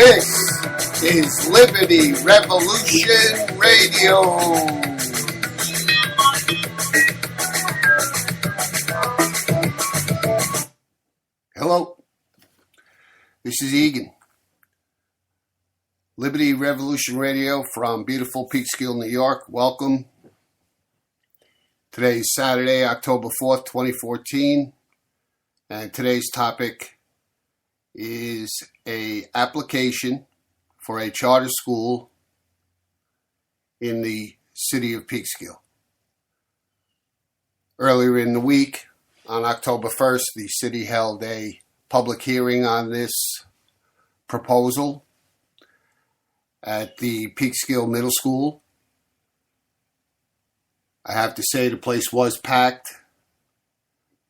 This is Liberty Revolution Radio. Hello, this is Egan. Liberty Revolution Radio from beautiful Peekskill, New York. Welcome. Today is Saturday, October 4th, 2014, and today's topic is a application for a charter school in the city of Peekskill. Earlier in the week, on October 1st, the city held a public hearing on this proposal at the Peekskill Middle School. I have to say the place was packed.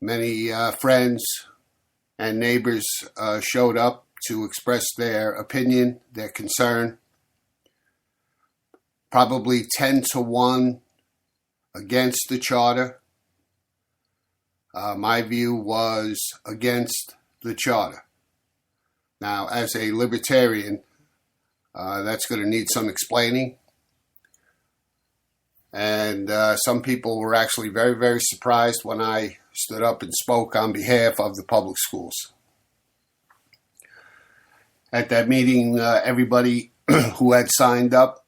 Many friends and neighbors showed up to express their opinion, their concern. Probably 10-1 against the charter. My view was against the charter. Now, as a libertarian, that's going to need some explaining. And some people were actually very, very surprised when I stood up and spoke on behalf of the public schools. At that meeting, everybody who had signed up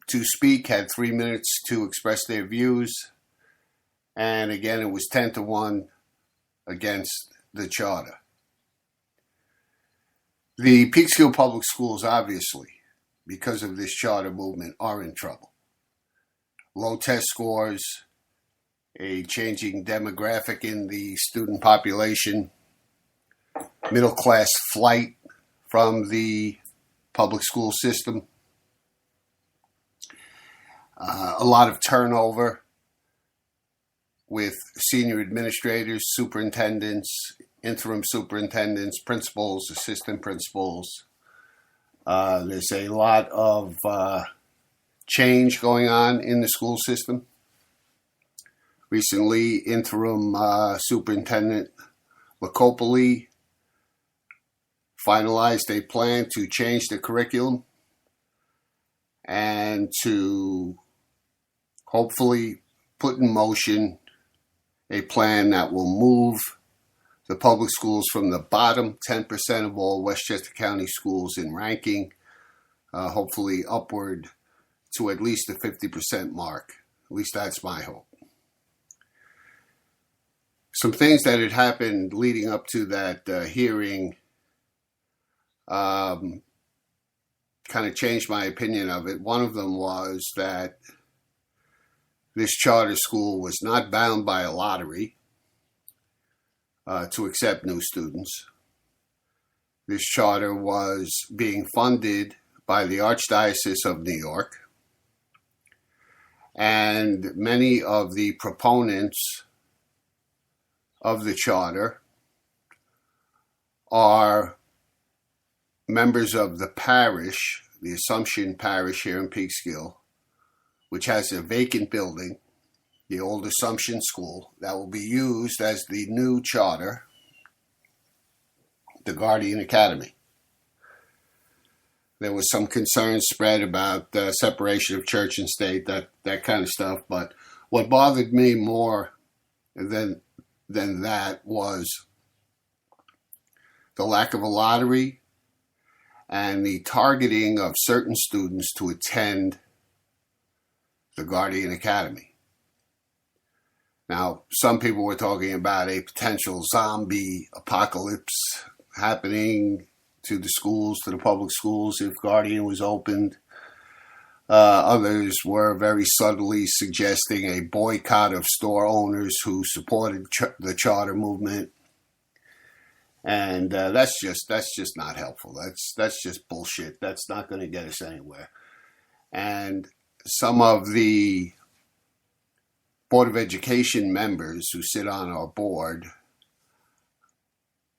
to speak had 3 minutes to express their views. And again, it was 10-1 against the charter. The Peekskill Public Schools, obviously, because of this charter movement, are in trouble. Low test scores, a changing demographic in the student population, middle class flight from the public school system, a lot of turnover with senior administrators, superintendents, interim superintendents, principals, assistant principals. There's a lot of change going on in the school system. Recently, interim superintendent Lacopoli finalized a plan to change the curriculum and to hopefully put in motion a plan that will move the public schools from the bottom 10% of all Westchester County schools in ranking, hopefully upward to at least the 50% mark. At least that's my hope. Some things that had happened leading up to that hearing kind of changed my opinion of it. One of them was that this charter school was not bound by a lottery to accept new students. This charter was being funded by the Archdiocese of New York. And many of the proponents of the charter are members of the parish, the Assumption Parish here in Peekskill, which has a vacant building, the old Assumption School, that will be used as the new charter, the Guardian Academy. There was some concern spread about separation of church and state, that kind of stuff. But what bothered me more than that was the lack of a lottery and the targeting of certain students to attend the Guardian Academy. Now, some people were talking about a potential zombie apocalypse happening to the schools, to the public schools, if Guardian was opened. Others were very subtly suggesting a boycott of store owners who supported the charter movement. And that's just not helpful. That's just bullshit. That's not going to get us anywhere. And some of the Board of Education members who sit on our board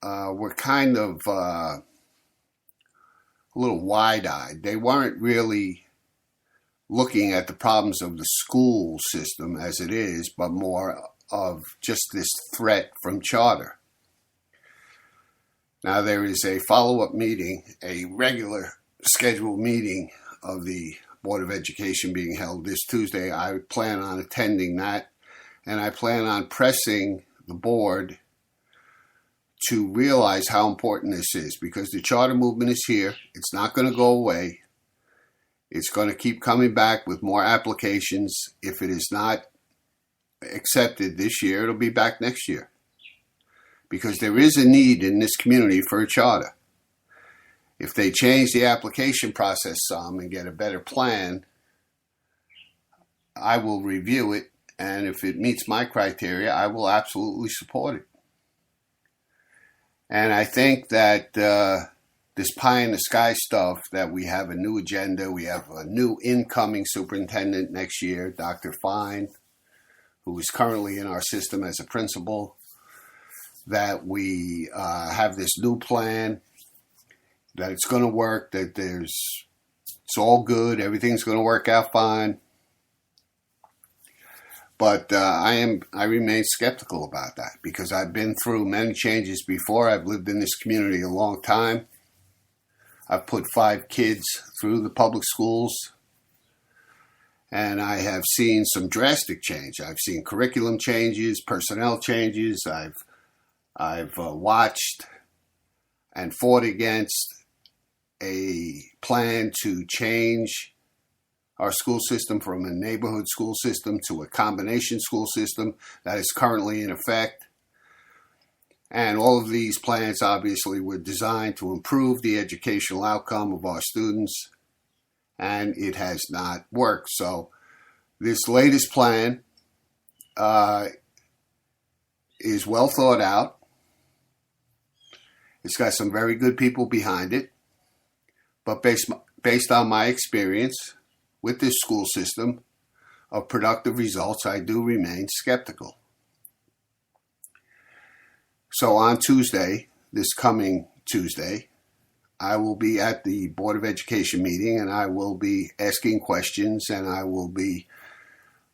were kind of a little wide-eyed. They weren't really looking at the problems of the school system as it is, but more of just this threat from charter. Now, there is a follow-up meeting, a regular scheduled meeting of the Board of Education being held this Tuesday. I plan on attending that, and I plan on pressing the board to realize how important this is, because the charter movement is here. It's not going to go away. It's going to keep coming back with more applications. If it is not accepted this year, it'll be back next year, because there is a need in this community for a charter. If they change the application process some and get a better plan, I will review it, and if it meets my criteria, I will absolutely support it. And I think that this pie in the sky stuff, that we have a new agenda, we have a new incoming superintendent next year, Dr. Fine, who is currently in our system as a principal, that we have this new plan, that it's going to work, that it's all good, everything's going to work out fine. But I remain skeptical about that, because I've been through many changes before. I've lived in this community a long time. I've put 5 kids through the public schools, and I have seen some drastic change. I've seen curriculum changes, personnel changes. I've watched and fought against a plan to change our school system from a neighborhood school system to a combination school system that is currently in effect. And all of these plans obviously were designed to improve the educational outcome of our students, and it has not worked. So this latest plan is well thought out. It's got some very good people behind it, but based on my experience with this school system of productive results, I do remain skeptical. So on Tuesday, this coming Tuesday, I will be at the Board of Education meeting, and I will be asking questions, and I will be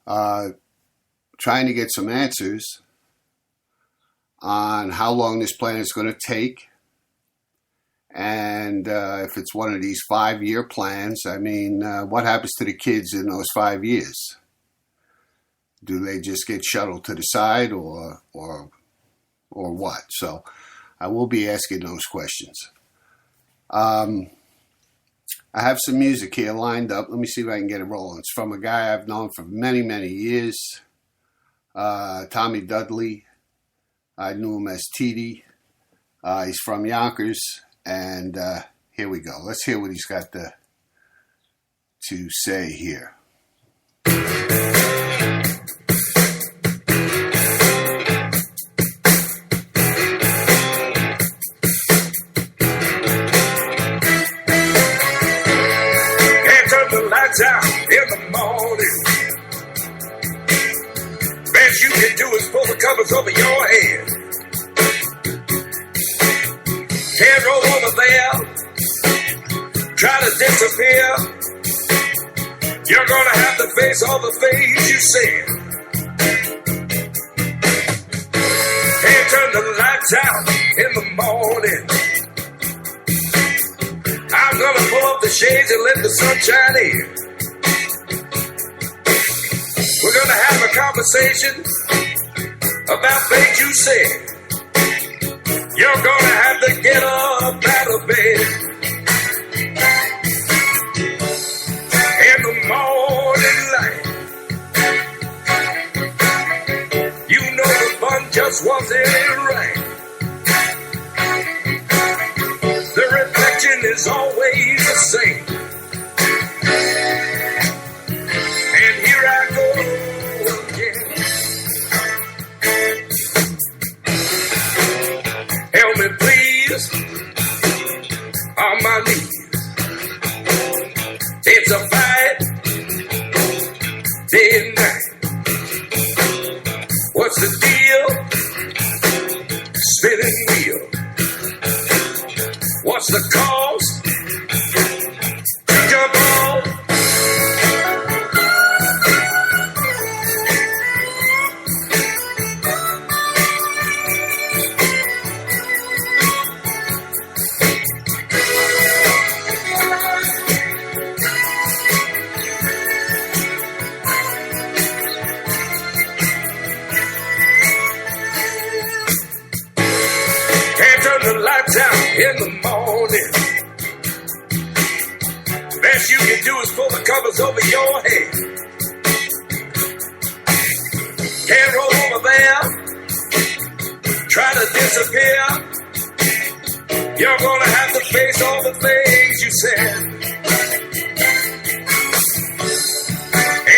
trying to get some answers on how long this plan is going to take. And if it's one of these 5-year plans, I mean, what happens to the kids in those 5 years? Do they just get shuttled to the side, or what? So I will be asking those questions. I have some music here lined up. Let me see if I can get it rolling. It's from a guy I've known for many, many years, Tommy Dudley. I knew him as TD. He's from Yonkers. And here we go. Let's hear what he's got to say here. Can't turn the lights out in the morning. Best you can do is pull the covers over your head. Can't roll over there, try to disappear. You're gonna have to face all the things you said. Can't turn the lights out in the morning. I'm gonna pull up the shades and let the sunshine in. We're gonna have a conversation about things you said. You're gonna have to get up out of bed in the morning light. You know the fun just wasn't right. The reflection is always the same. And here I go again. Help me please, on my knees. It's a fight, day and night. What's the deal? Spinning wheel. What's the cause? Jump on. in the morning. Best you can do is pull the covers over your head. Can't roll over there, try to disappear. You're gonna have to face all the things you said.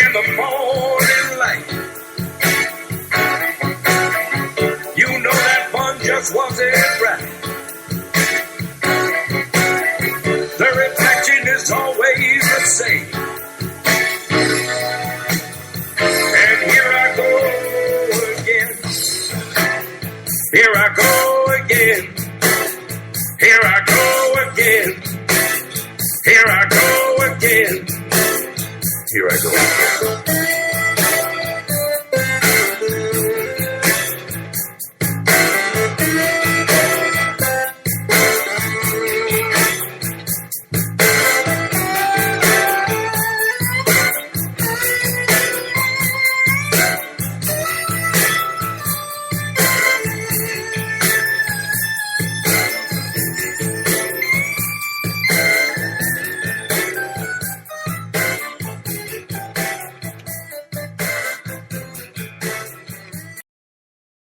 In the morning light, you know that fun just wasn't right. The reflection is always the same. And here I go again. Here I go again. Here I go again. Here I go again. Here I go.